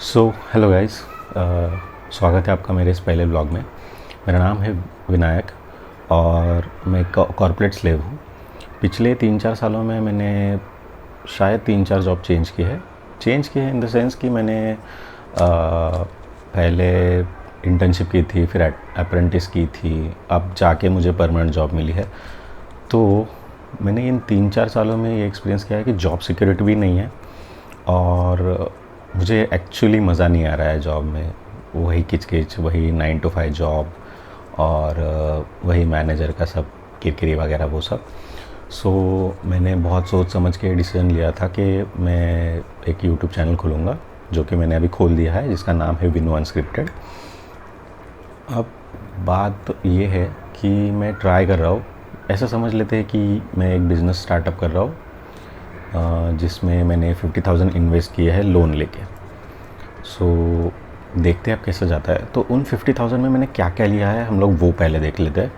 So hello guys, स्वागत है आपका मेरे इस पहले ब्लॉग में। मेरा नाम है विनायक और मैं कॉर्पोरेट स्लेव हूँ। पिछले 3-4 सालों में मैंने शायद 3-4 जॉब चेंज की है इन द सेंस कि मैंने पहले इंटर्नशिप की थी, फिर अप्रेंटिस की थी, अब जाके मुझे परमानेंट जॉब मिली है। तो मैंने इन 3-4 सालों में ये एक्सपीरियंस किया है कि जॉब सिक्योरिटी भी नहीं है और मुझे एक्चुअली मज़ा नहीं आ रहा है जॉब में। वही किचकिच, वही 9 to 5 जॉब और वही मैनेजर का सब किरकिरी वगैरह वो सब। सो मैंने बहुत सोच समझ के डिसीजन लिया था कि मैं एक यूट्यूब चैनल खोलूँगा, जो कि मैंने अभी खोल दिया है, जिसका नाम है विनू अनस्क्रिप्टेड। अब बात ये है कि मैं ट्राई कर रहा हूँ, ऐसा समझ लेते हैं कि मैं एक बिज़नेस स्टार्टअप कर रहा हूँ जिसमें मैंने 50,000 इन्वेस्ट किए हैं लोन लेके। सो देखते हैं अब कैसे जाता है। तो उन 50,000 में मैंने क्या क्या लिया है हम लोग वो पहले देख लेते हैं।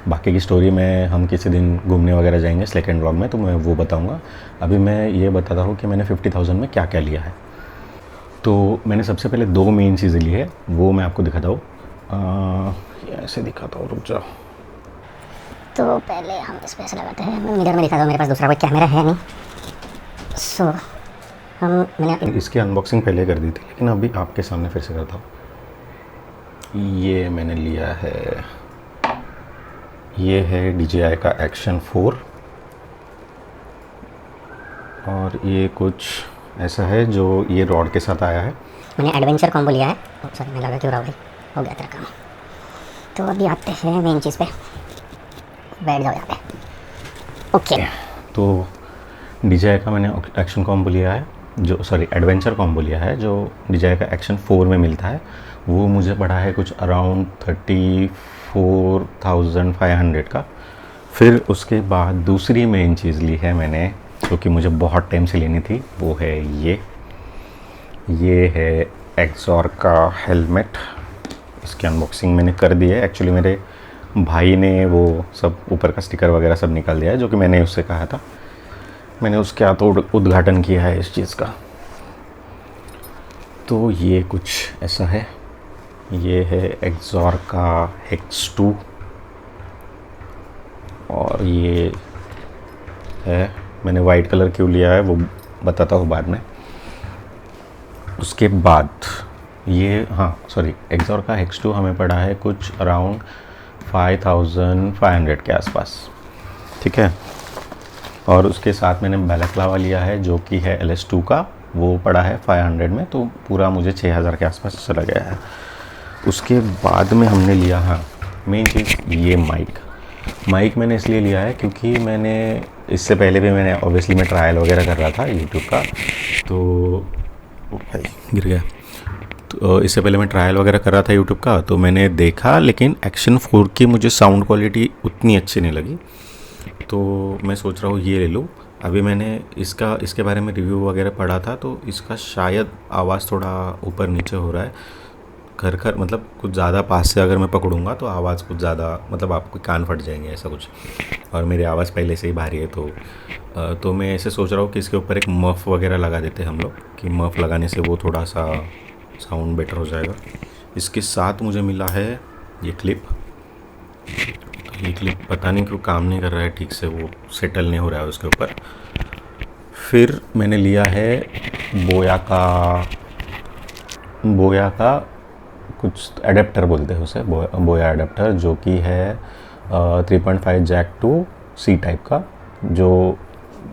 बाकी की स्टोरी में हम किसी दिन घूमने वगैरह जाएंगे सेकेंड व्लॉग में, तो मैं वो बताऊंगा। अभी मैं ये बताता हूँ कि मैंने 50,000 में क्या क्या लिया है। तो मैंने सबसे पहले 2 मेन चीज़ें ली है, वो मैं आपको दिखाता हूँ। ऐसे दिखाता हूँ, रुक जाओ। तो पहले हम इस पे ऐसे लगाते हैं। मैं मिरर में दिखाता हूँ, मेरे पास दूसरा कोई कैमरा है नहीं। सो मैंने इसकी अनबॉक्सिंग पहले कर दी थी, लेकिन अभी आपके सामने फिर से करता हूँ। ये मैंने लिया है, ये है DJI का एक्शन 4 और ये कुछ ऐसा है जो ये रॉड के साथ आया है। मैंने एडवेंचर कॉम्बो लिया है। सॉरी, मैं लगा क्यों रहा हूँ, हो गया तेरा काम। तो अभी आते हैं मेन चीज़ पे, बैठ जाओ यहाँ पे। ओके, तो DJI का मैंने एक्शन कॉम्बो लिया है, जो एडवेंचर कॉम्बो लिया है, जो DJI का एक्शन 4 में मिलता है। वो मुझे पड़ा है कुछ अराउंड 34,500 का। फिर उसके बाद दूसरी मेन चीज़ ली है मैंने, जो कि मुझे बहुत टाइम से लेनी थी, वो है ये है एक्सॉर का हेलमेट। इसकी अनबॉक्सिंग मैंने कर दी है। एक्चुअली मेरे भाई ने वो सब ऊपर का स्टिकर वगैरह सब निकाल दिया है, जो कि मैंने उससे कहा था। मैंने उसके हाथों उद्घाटन किया है इस चीज़ का। तो ये कुछ ऐसा है। ये है एक्सॉर का X2 और ये है, मैंने वाइट कलर क्यों लिया है वो बताता हूँ बाद में। उसके बाद ये एक्सॉर का X2 हमें पड़ा है कुछ अराउंड 5,500 के आसपास, ठीक है। और उसके साथ मैंने बैलेक्लावा लिया है, जो कि है LS2 का, वो पड़ा है 500 में, तो पूरा मुझे 6,000 के आसपास चला गया है। उसके बाद में हमने लिया मेन चीज़, ये माइक मैंने इसलिए लिया है क्योंकि मैंने इससे पहले भी मैंने ऑब्वियसली मैं ट्रायल वगैरह कर रहा था यूट्यूब का, तो भाई गिर गया। तो इससे पहले मैं ट्रायल वगैरह कर रहा था यूट्यूब का, तो मैंने देखा, लेकिन एक्शन 4 की मुझे साउंड क्वालिटी उतनी अच्छी नहीं लगी, तो मैं सोच रहा हूँ ये ले लूँ। अभी मैंने इसके बारे में रिव्यू वगैरह पढ़ा था, तो इसका शायद आवाज़ थोड़ा ऊपर नीचे हो रहा है, खर मतलब कुछ ज़्यादा पास से अगर मैं पकड़ूंगा तो आवाज़ कुछ ज़्यादा, मतलब आपके कान फट जाएंगे ऐसा कुछ। और मेरी आवाज़ पहले से ही भारी है, तो मैं ऐसे सोच रहा हूँ कि इसके ऊपर एक मफ़ वगैरह लगा देते हैं हम लोग, कि मफ़ लगाने से वो थोड़ा सा साउंड बेटर हो जाएगा। इसके साथ मुझे मिला है ये क्लिप पता नहीं क्यों काम नहीं कर रहा है ठीक से, वो सेटल नहीं हो रहा है उसके ऊपर। फिर मैंने लिया है बोया का कुछ एडेप्टर बोलते हैं उसे, बोया एडेप्टर, जो कि है 3.5 जैक टू C टाइप का, जो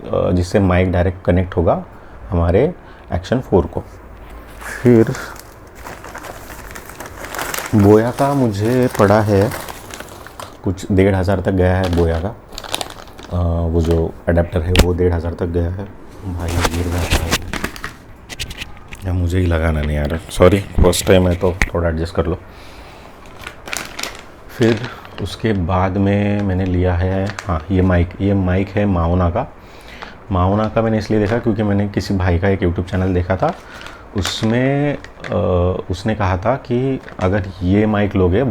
जिससे माइक डायरेक्ट कनेक्ट होगा हमारे एक्शन 4 को। फिर बोया का मुझे पड़ा है कुछ 1,500 तक गया है बोया का। वो जो एडेप्टर है वो 1,500 तक गया है। भाई गिर गया है या मुझे ही लगाना नहीं आ रहा, सॉरी, फर्स्ट टाइम है तो थोड़ा एडजस्ट कर लो। फिर उसके बाद में मैंने लिया है ये माइक है माओना का मैंने इसलिए देखा क्योंकि मैंने किसी भाई का एक यूट्यूब चैनल देखा था, उसमें उसने कहा था कि अगर ये माइक लोगे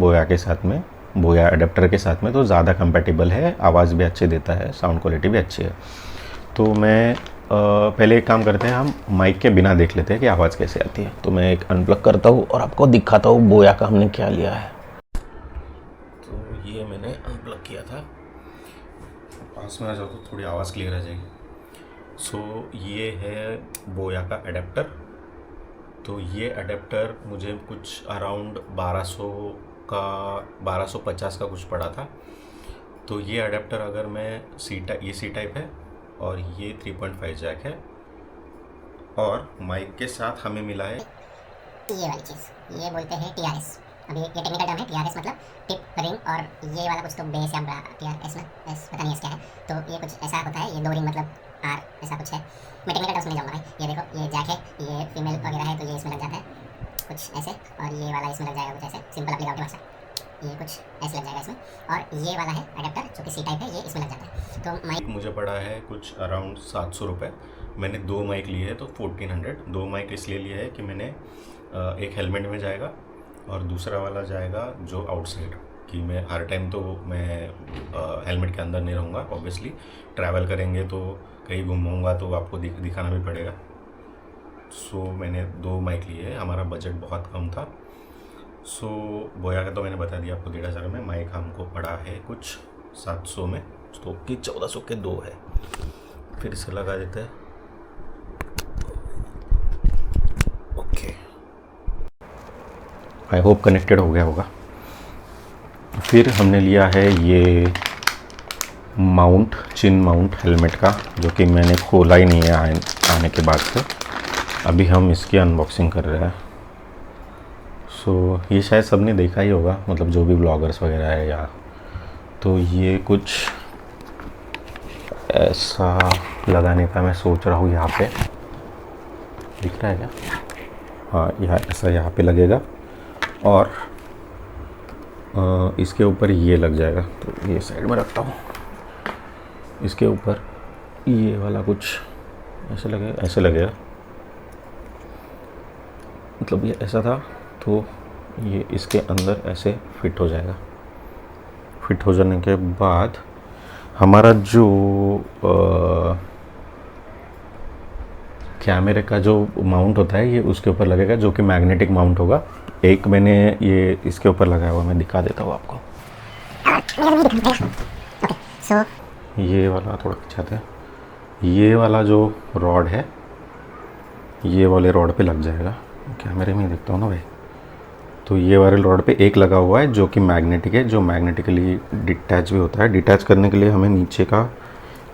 बोया एडेप्टर के साथ में तो ज़्यादा कंपैटिबल है, आवाज़ भी अच्छी देता है, साउंड क्वालिटी भी अच्छी है। तो मैं पहले एक काम करते हैं, हम माइक के बिना देख लेते हैं कि आवाज़ कैसे आती है। तो मैं एक अनप्लग करता हूँ और आपको दिखाता हूँ बोया का हमने क्या लिया है। तो ये मैंने अनप्लग किया था, पास में आ जाओ तो थोड़ी आवाज़ क्लियर आ जाएगी। सो ये है बोया का एडेप्टर। तो ये अडेप्टर मुझे कुछ अराउंड 1250 का कुछ पड़ा था। तो ये अडेप्टर अगर मैं ये सी टाइप है और ये 3.5 जैक है, और माइक के साथ हमें मिला है ये वाली चीज़, ये बोलते हैं TRS। अभी ये टेक्निकल टर्म है, TRS मतलब टिप रिंग, और ये वाला कुछ तो बेस या TRS में एस पता नहीं एस क्या है। तो ये कुछ ऐसा होता है, ये 2 रिंग मतलब R ऐसा कुछ है। मैं टेक्निकल टर्म्स में जाऊँगा भाई। ये देखो, ये जैक है, ये फीमेल वगैरह है तो ये इसमें लग जाता है कुछ ऐसे, और ये वाला इसमें लग जाएगा कुछ ऐसे, सिंपल अपनी गाँव की भाषा, ये कुछ ऐसे लग जाएगा इसमें। और ये वाला है अडेप्टर जो कि सी टाइप है, ये इसमें लग जाता है। तो माइक मुझे पड़ा है कुछ अराउंड 700 रुपये। मैंने 2 माइक लिए हैं तो 1400। 2 माइक इसलिए लिए है कि मैंने एक हेलमेट में जाएगा और दूसरा वाला जाएगा जो आउटसाइड, कि मैं हर टाइम तो मैं हेलमेट के अंदर नहीं रहूँगा। ऑब्वियसली ट्रैवल करेंगे तो कहीं घूमूंगा तो आपको दिखाना भी पड़ेगा। सो मैंने 2 माइक लिए हैं, हमारा बजट बहुत कम था। सो बोया का तो मैंने बता दिया आपको 1500 में। माइक हमको पड़ा है कुछ 700 में, तो कि 1400 के 2 है। फिर से लगा देते हैं। ओके, आई होप कनेक्टेड हो गया होगा। फिर हमने लिया है ये माउंट, चिन माउंट हेलमेट का, जो कि मैंने खोला ही नहीं है आने के बाद से। अभी हम इसकी अनबॉक्सिंग कर रहे हैं। सो ये शायद सबने देखा ही होगा, मतलब जो भी ब्लॉगर्स वगैरह है या। तो ये कुछ ऐसा लगाने का मैं सोच रहा हूँ। यहाँ पे दिख रहा है क्या? हाँ, यह ऐसा यहाँ पे लगेगा और इसके ऊपर ये लग जाएगा। तो ये साइड में रखता हूँ। इसके ऊपर ये वाला कुछ ऐसे लगेगा, मतलब ये ऐसा था तो ये इसके अंदर ऐसे फिट हो जाएगा। फिट हो जाने के बाद हमारा जो कैमरे का जो माउंट होता है ये उसके ऊपर लगेगा, जो कि मैग्नेटिक माउंट होगा। एक मैंने ये इसके ऊपर लगाया हुआ, मैं दिखा देता हूँ आपको। ये वाला थोड़ा खिंचाते हैं। ये वाला जो रॉड है, ये वाले रॉड पे लग जाएगा। कैमरे में देखता हूँ ना भाई। तो ये वाले रॉड पे एक लगा हुआ है जो कि मैग्नेटिक है, जो मैग्नेटिकली डिटैच भी होता है। डिटैच करने के लिए हमें नीचे का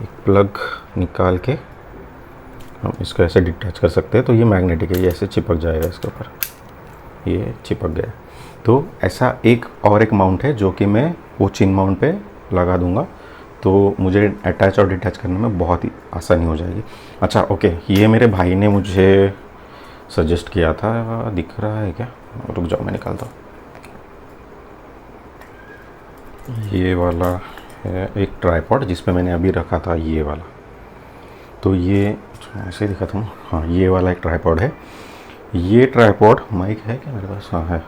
एक प्लग निकाल के हम इसको ऐसे डिटैच कर सकते हैं। तो ये मैग्नेटिक है, ये ऐसे चिपक जाएगा इसके ऊपर, ये चिपक गया। तो ऐसा एक माउंट है जो कि मैं वो चिन माउंट पे लगा दूंगा, तो मुझे अटैच और डिटैच करने में बहुत ही आसानी हो जाएगी। अच्छा ओके, ये मेरे भाई ने मुझे सजेस्ट किया था, दिख रहा है क्या? रुक जाओ, मैं निकालता हूँ। ये वाला है एक ट्राइपॉड जिस पे मैंने अभी रखा था ये वाला। तो ये ऐसे ही दिखाता हूँ। हाँ, ये वाला एक ट्राइपॉड है। ये ट्राइपॉड माइक है क्या मेरे पास? हाँ है।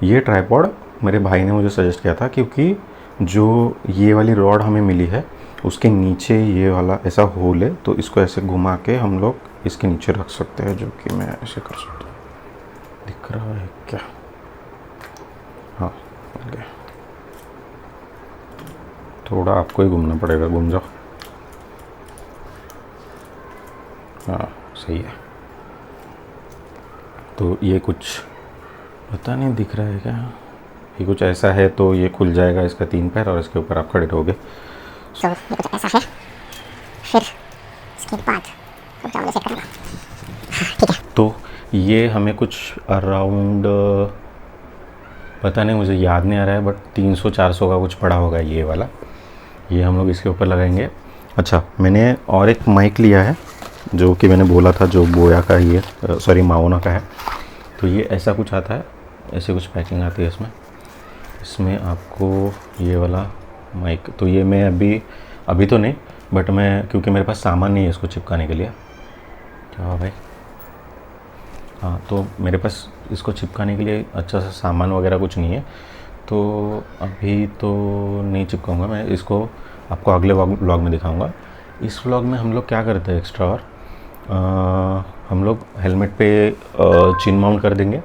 ये ट्राइपॉड मेरे भाई ने मुझे सजेस्ट किया था, क्योंकि जो ये वाली रॉड हमें मिली है उसके नीचे ये वाला ऐसा होल है, तो इसको ऐसे घुमा के हम लोग इसके नीचे रख सकते हैं, जो कि मैं ऐसे कर सकता हूँ। दिख रहा है क्या? हाँ, मिल गया। थोड़ा आपको ही घूमना पड़ेगा, घूम जाओ। हाँ सही है। तो ये कुछ पता नहीं दिख रहा है क्या? ये कुछ ऐसा है, तो ये खुल जाएगा इसका 3 पैर और इसके ऊपर आप खड़े रहोगे। तो ये कुछ ऐसा है। फिर इसके बाद सेट करना। ठीक है। तो ये हमें कुछ अराउंड, पता नहीं, मुझे याद नहीं आ रहा है, बट 300-400 का कुछ पड़ा होगा ये वाला। ये हम लोग इसके ऊपर लगाएंगे। अच्छा, मैंने और एक माइक लिया है जो कि मैंने बोला था, जो बोया का ही है, सॉरी माओना का है। तो ये ऐसा कुछ आता है, ऐसे कुछ पैकिंग आती है इसमें आपको ये वाला माइक। तो ये मैं अभी तो नहीं, बट मैं, क्योंकि मेरे पास सामान नहीं है इसको चिपकाने के लिए। क्या भाई? हाँ, तो मेरे पास इसको चिपकाने के लिए अच्छा सा सामान वगैरह कुछ नहीं है, तो अभी तो नहीं चिपकाऊंगा मैं इसको। आपको अगले व्लॉग में दिखाऊंगा। इस व्लॉग में हम लोग क्या करते हैं एक्स्ट्रा, और हम लोग हेलमेट पे चिन माउंट कर देंगे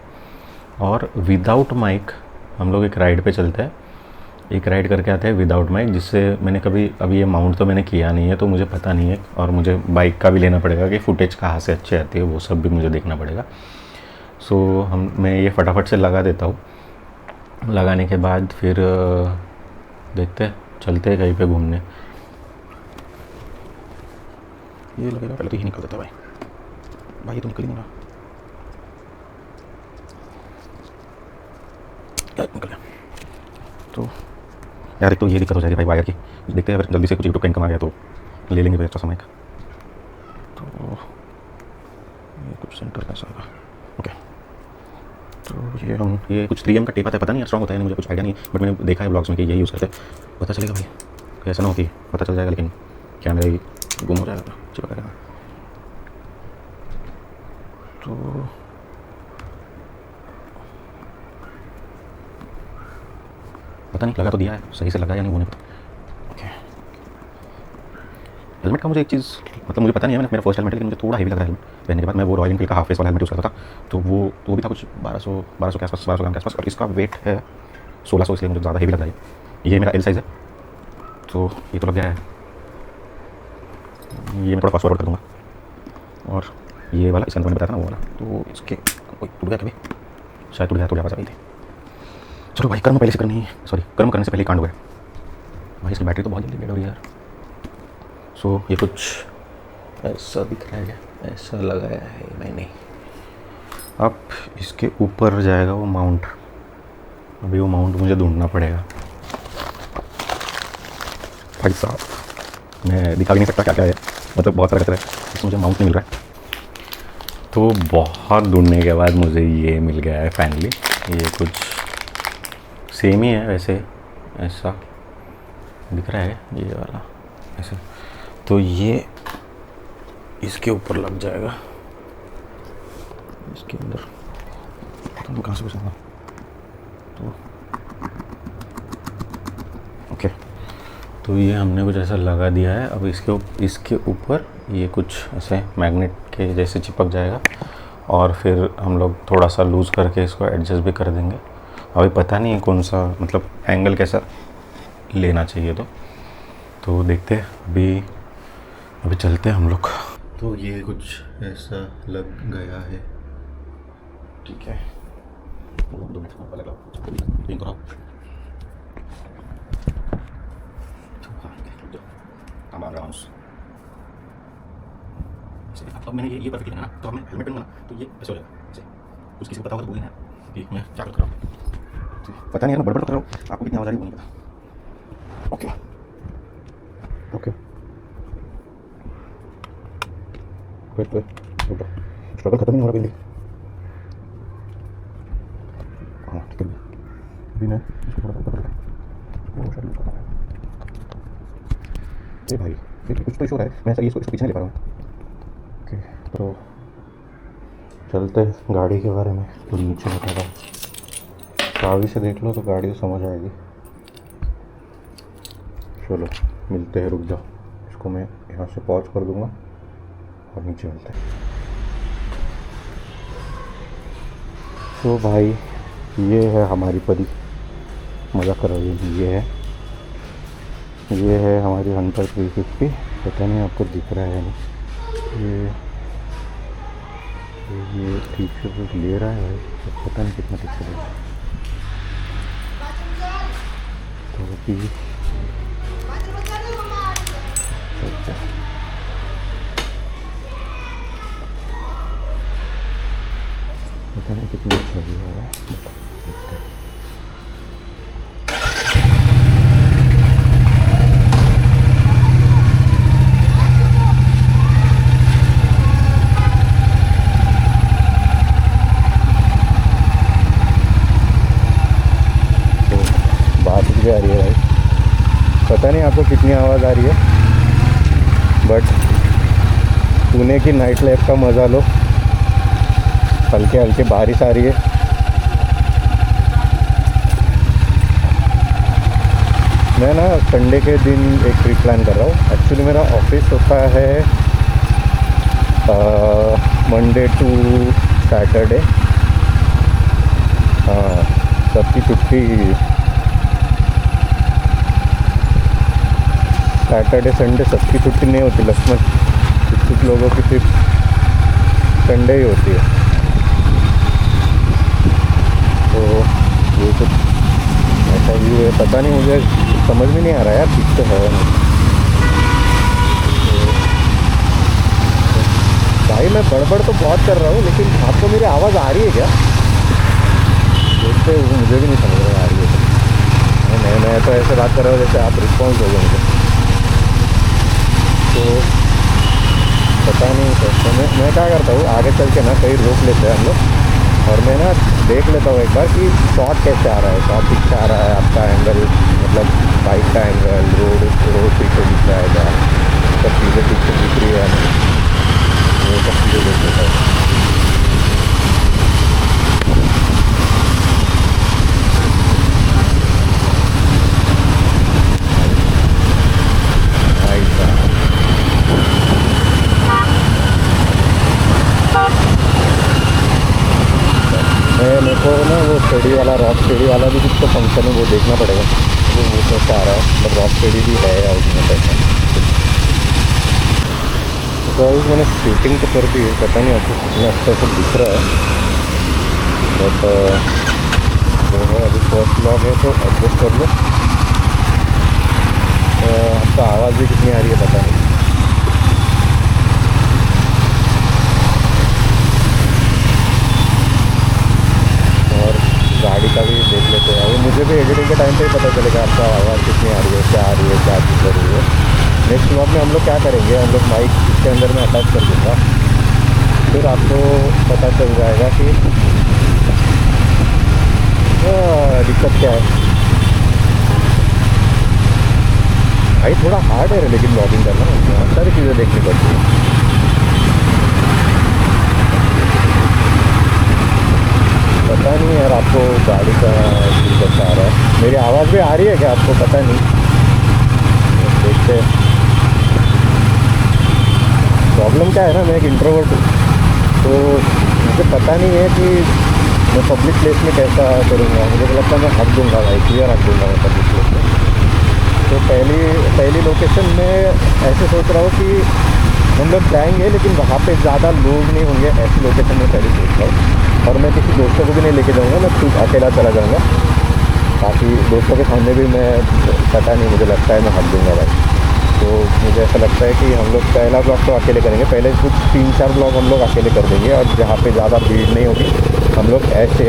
और विदाउट माइक हम लोग एक राइड पे चलते हैं, एक राइड करके आते हैं विदाउट माइक, जिससे मैंने कभी अभी ये माउंट तो मैंने किया नहीं है तो मुझे पता नहीं है, और मुझे बाइक का भी लेना पड़ेगा कि फुटेज कहाँ से अच्छी आती है, वो सब भी मुझे देखना पड़ेगा। सो मैं ये फटाफट से लगा देता हूँ। लगाने के बाद फिर देखते हैं, चलते हैं कहीं पे घूमने। ये लगेगा पहले तो ही निकल देता भाई, भाई ये तो निकल ही नहीं रहा, निकल गया। तो यार एक तो ये दिक्कत हो जाएगी भाई वायर की, देखते हैं अगर जल्दी से कुछ यूट्यूब का इनकम आ गया तो ले लेंगे भाई अच्छा समय का। तो ये कुछ सेंटर कैसा होगा, ओके। तो ये हम ये कुछ 3M का टेप आता है, पता नहीं स्ट्रॉन्ग होता है, मुझे कुछ आइडिया नहीं, बट मैंने देखा है ब्लॉग्स में कि यही यूज़ करते हैं। पता चलेगा भाई, ऐसा ना हो कि पता चल जाएगा लेकिन कैमरा ही गुम हो जाएगा, चिपका रहेगा। तो पता नहीं, लगा तो दिया है, सही से लगा या नहीं वो नहीं पता। ओके, हेलमेट का मुझे एक चीज़ मतलब मुझे पता नहीं है, मैंने मेरा फर्स्ट हेलमेट है लेकिन मुझे थोड़ा हेवी लग रहा है हेलमेट पहनने के बाद। मैं वो रॉयल एनफील्ड का हाफ फेस वाला हेलमेट यूज़ करता था, तो वो भी था कुछ 1200 के आसपास, 1200 ग्राम के आसपास, और इसका वेट है 1600, इसलिए मुझे ज़्यादा हेवी लग रहा है। ये मेरा एल साइज़ है, तो ये तो लग गया है, ये मैं थोड़ा फास्ट फॉरवर्ड कर दूँगा। और ये वाला इसका मैंने बताया था ना वो वाला, तो इसके टूट गया कभी, शायद टूट गया, थोड़ी आवाज़ आ गई थी। चलो भाई, कर्म पहले से करनी है, सॉरी कर्म करने से पहले कांड हुआ है भाई। इसकी बैटरी तो बहुत जल्दी डेड हो रही है यार। सो ये कुछ ऐसा दिख रहा है, ऐसा लगाया है मैंने। अब इसके ऊपर जाएगा वो माउंट, अभी वो माउंट मुझे ढूंढना पड़ेगा भाई साहब। मैं दिखा भी नहीं सकता क्या क्या है, मतलब बहुत सारा कचरा है, इसमें मुझे माउंट नहीं मिल रहा है। तो बहुत ढूंढने के बाद मुझे ये मिल गया है फाइनली। ये कुछ सेम ही है वैसे, ऐसा दिख रहा है ये वाला ऐसे, तो ये इसके ऊपर लग जाएगा, इसके अंदर पता नहीं कहाँ से घुसेगा। तो ओके, तो ये हमने कुछ ऐसा लगा दिया है। अब इसके ऊपर ये कुछ ऐसे मैग्नेट के जैसे चिपक जाएगा, और फिर हम लोग थोड़ा सा लूज़ करके इसको एडजस्ट भी कर देंगे। अभी पता नहीं है कौन सा मतलब एंगल कैसा लेना चाहिए, तो देखते हैं। अभी चलते हैं हम लोग। तो ये कुछ ऐसा लग गया है, ठीक है। दो मिनट अब मैंने ये परफेक्ट ना, तो अब मैं हेलमेट पहनूंगा ना, तो ये ऐसे हो जाएगा ऐसे। कुछ किसी को पता होगा तो बोलना कि मैं क्या कर रहा हूँ, पता नहीं है, मैं बड़बड़ कर रहा हूँ, आपको कितनी आवाज़ आ रही है वो नहीं पता। ओके ओके, स्ट्रगल खत्म नहीं हो रहा बिल्ली। हाँ ठीक है, अभी मैं इसको थोड़ा ऊपर कर वो शायद लूज कर रहा है। ए भाई देखिए कुछ तो इशू हो रहा है, मैं ऐसा इसको पीछे नहीं ले पा रहा हूँ। ओके, तो चलते हैं गाड़ी के बारे में। तो नीचे बता रहा हूँ, चाबी से देख लो तो गाड़ी तो समझ आएगी। चलो मिलते हैं, रुक जाओ, इसको मैं यहाँ से पॉज कर दूँगा और नीचे मिलते हैं। तो भाई ये है हमारी परी, मज़ा कर रही है। ये है हमारी हंटर 350, पता नहीं आपको दिख रहा है नहीं, ये ठीक से ले रहा है भाई, पता नहीं कितना ठीक से ले रहा है। तो अभी पता नहीं कितनी अच्छा भी हो रहा है। बात भी आ रही है भाई, पता नहीं आपको कितनी आवाज़ आ रही है, बट पुणे की नाइट लाइफ का मज़ा लो। हल्के हल्के बारिश आ रही है, मैं ना संडे के दिन एक ट्रिप प्लान कर रहा हूँ। एक्चुअली मेरा ऑफिस होता है मंडे टू सैटरडे, हाँ सबकी छुट्टी। सैटरडे संडे सबकी छुट्टी नहीं होती लक्ष्मण, कुछ लोगों की सिर्फ संडे ही होती है। तो ये कुछ ऐसा व्यू है, पता नहीं, मुझे समझ में नहीं आ रहा यार ठीक से है नहीं। भाई मैं बड़बड़ तो बहुत कर रहा हूँ, लेकिन आपको मेरी आवाज़ आ रही है क्या? देखते मुझे भी नहीं समझ रहा आ रही है। मैं तो ऐसे बात कर रहा हूँ जैसे आप रिस्पॉन्स दोगे मुझे, तो पता नहीं। तो मैं क्या करता हूँ, आगे चल के ना कहीं रोक लेते हैं हम लोग, और मैं ना देख लेता हूँ एक बार कि शॉट कैसे आ रहा है, शॉट ठीक से आ रहा है, आपका एंगल मतलब बाइक का एंगल, रोड ठीक से दिख रहा है क्या, सब चीज़ें ठीक से दिख रही है नहीं, वो सब चीज़ें देख लेता हूँ। मेरे को ना वो स्टडी वाला, रॉक स्टडी वाला भी कुछ तो फंक्शन है, वो देखना पड़ेगा वो कैसे आ रहा है, मतलब रॉक स्टडी भी है या उसमें कैसा। तो मैंने शूटिंग तो कर दी, पता नहीं आपको कितना अच्छा से दिख रहा है, बट वो है अभी फर्स्ट ब्लॉग है तो एडजस्ट कर लो। आपका आवाज़ भी कितनी आ रही है पता नहीं। गाड़ी का भी देख लेते हैं, वो मुझे भी एडिटिंग के टाइम पे ही पता चलेगा आपका आवाज़ कितनी आ रही है, क्या आ रही है, क्या चीज़ हो रही है। नेक्स्ट ब्लॉग में हम लोग क्या करेंगे, हम लोग माइक इसके अंदर में अटैच कर दूँगा, फिर आपको पता चल जाएगा कि दिक्कत क्या है। भाई थोड़ा हार्ड है लेकिन ब्लॉगिंग करना, बहुत सारी चीज़ें देखनी पड़ती है। पता नहीं यार आपको गाड़ी का चीज़ अच्छा आ रहा है, मेरी आवाज़ भी आ रही है क्या आपको पता नहीं, देखते। प्रॉब्लम क्या है ना, मैं एक इंट्रोवर्ट हूँ, तो मुझे पता नहीं है कि मैं पब्लिक प्लेस में कैसा करूँगा। मुझे तो लगता है मैं हक दूँगा भाई, क्लियर हक दूँगा मैं पब्लिक प्लेस में। तो पहली लोकेशन में ऐसे सोच रहा हूँ कि हम लोग जाएंगे लेकिन वहाँ पे ज़्यादा लोग नहीं होंगे, ऐसी लोकेशन में पहले सोच रहा हूँ। और मैं किसी दोस्तों को भी नहीं लेके जाऊँगा, मैं खुद अकेला चला जाऊँगा, ताकि दोस्तों के सामने भी मैं पता नहीं, मुझे लगता है मैं हक दूँगा भाई। तो मुझे ऐसा लगता है कि हम लोग पहला ब्लॉग तो अकेले करेंगे, पहले कुछ 3-4 ब्लॉग हम लोग अकेले कर देंगे, और जहाँ पे ज़्यादा भीड़ नहीं होगी हम लोग ऐसे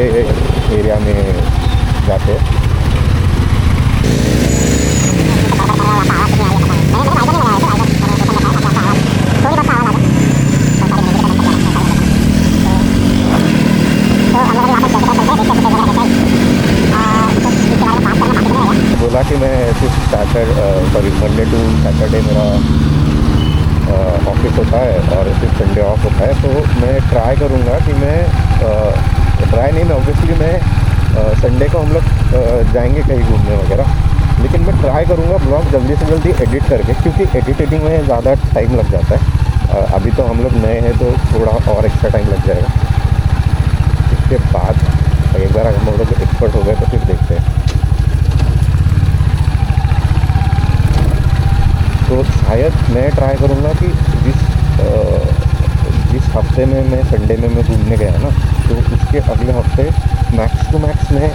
एरिया में जाते हैं। बोला कि मैं सिर्फ मंडे टू सैटरडे मेरा ऑफिस होता है और सिर्फ संडे ऑफ होता है, तो मैं ट्राई करूँगा कि मैं ट्राई नहीं, मैं ऑब्वियसली मैं संडे को हम लोग जाएंगे कहीं घूमने वगैरह, लेकिन मैं ट्राई करूँगा ब्लॉग जल्दी से जल्दी एडिट करके, क्योंकि एडिटिंग में ज़्यादा टाइम लग जाता है। अभी तो हम लोग नए हैं तो थोड़ा और एक्स्ट्रा टाइम लग जाएगा। इसके बाद एक बार हम लोग एक्सपर्ट हो गए तो फिर देखते हैं। तो शायद मैं ट्राई करूँगा कि जिस हफ्ते में मैं संडे में मैं घूमने गया ना, तो उसके अगले हफ्ते मैक्स टू मैक्स मैं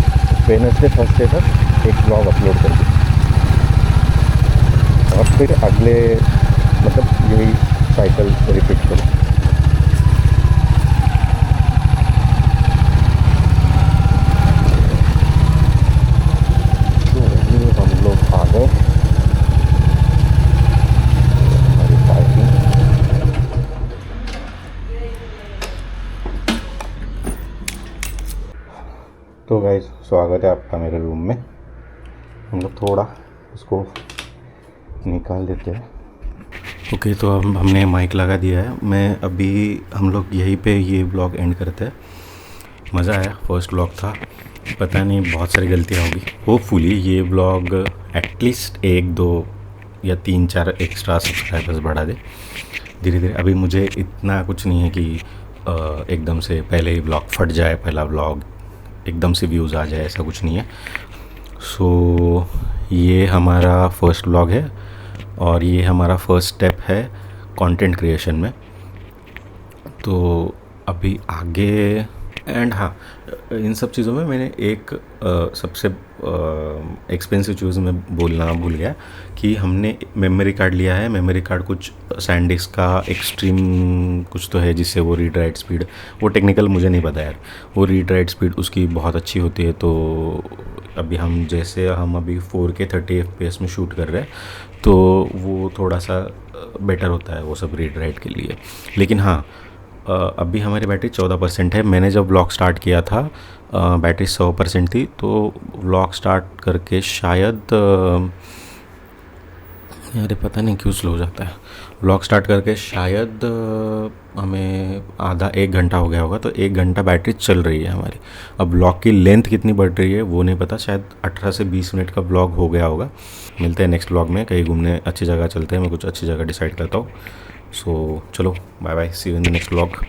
वेडनेसडे थर्सडे तक एक ब्लॉग अपलोड कर दूँ, और फिर अगले मतलब यही साइकिल रिपीट करूँ। तो हम लोग आ गए तो गाइस स्वागत है आपका मेरे रूम में। हम लोग थोड़ा इसको निकाल देते हैं। ओके, तो अब हमने माइक लगा दिया है। मैं अभी हम लोग यहीं पे ये ब्लॉग एंड करते हैं। मज़ा आया, फर्स्ट ब्लॉग था, पता नहीं बहुत सारी गलतियाँ होगी। होपफुली ये ब्लॉग एटलीस्ट 1-2 या 3-4 एक्स्ट्रा सब्सक्राइबर्स बढ़ा दे धीरे धीरे। अभी मुझे इतना कुछ नहीं है कि एकदम से पहले ही व्लॉग फट जाए, पहला व्लॉग एकदम से व्यूज़ आ जाए, ऐसा कुछ नहीं है। सो ये हमारा फर्स्ट व्लॉग है और ये हमारा फर्स्ट स्टेप है कंटेंट क्रिएशन में। तो अभी आगे एंड हाँ, इन सब चीज़ों में मैंने एक सबसे एक्सपेंसिव चीज़ में बोलना भूल गया कि हमने मेमोरी कार्ड लिया है। मेमोरी कार्ड कुछ सैनडिस्क का एक्सट्रीम कुछ तो है जिससे वो रीड राइट स्पीड, वो टेक्निकल मुझे नहीं पता यार, वो रीड राइट स्पीड उसकी बहुत अच्छी होती है। तो अभी हम अभी 4K 30 FPS में शूट कर रहे हैं तो वो थोड़ा सा बेटर होता है वो सब रीड राइट के लिए। लेकिन हाँ, अभी हमारी बैटरी 14% है। मैंने जब व्लॉग स्टार्ट किया था बैटरी 100% थी। तो व्लॉग स्टार्ट करके शायद अरे पता नहीं क्यों स्लो हो जाता है। व्लॉग स्टार्ट करके शायद हमें आधा 1 घंटा हो गया होगा, तो 1 घंटा बैटरी चल रही है हमारी। अब व्लॉग की लेंथ कितनी बढ़ रही है वो नहीं पता, शायद 18 से 20 मिनट का व्लॉग हो गया होगा। मिलते हैं नेक्स्ट व्लॉग में, कहीं घूमने अच्छी जगह चलते हैं, मैं कुछ अच्छी जगह डिसाइड करता हूँ। सो चलो bye bye, see you in the next vlog.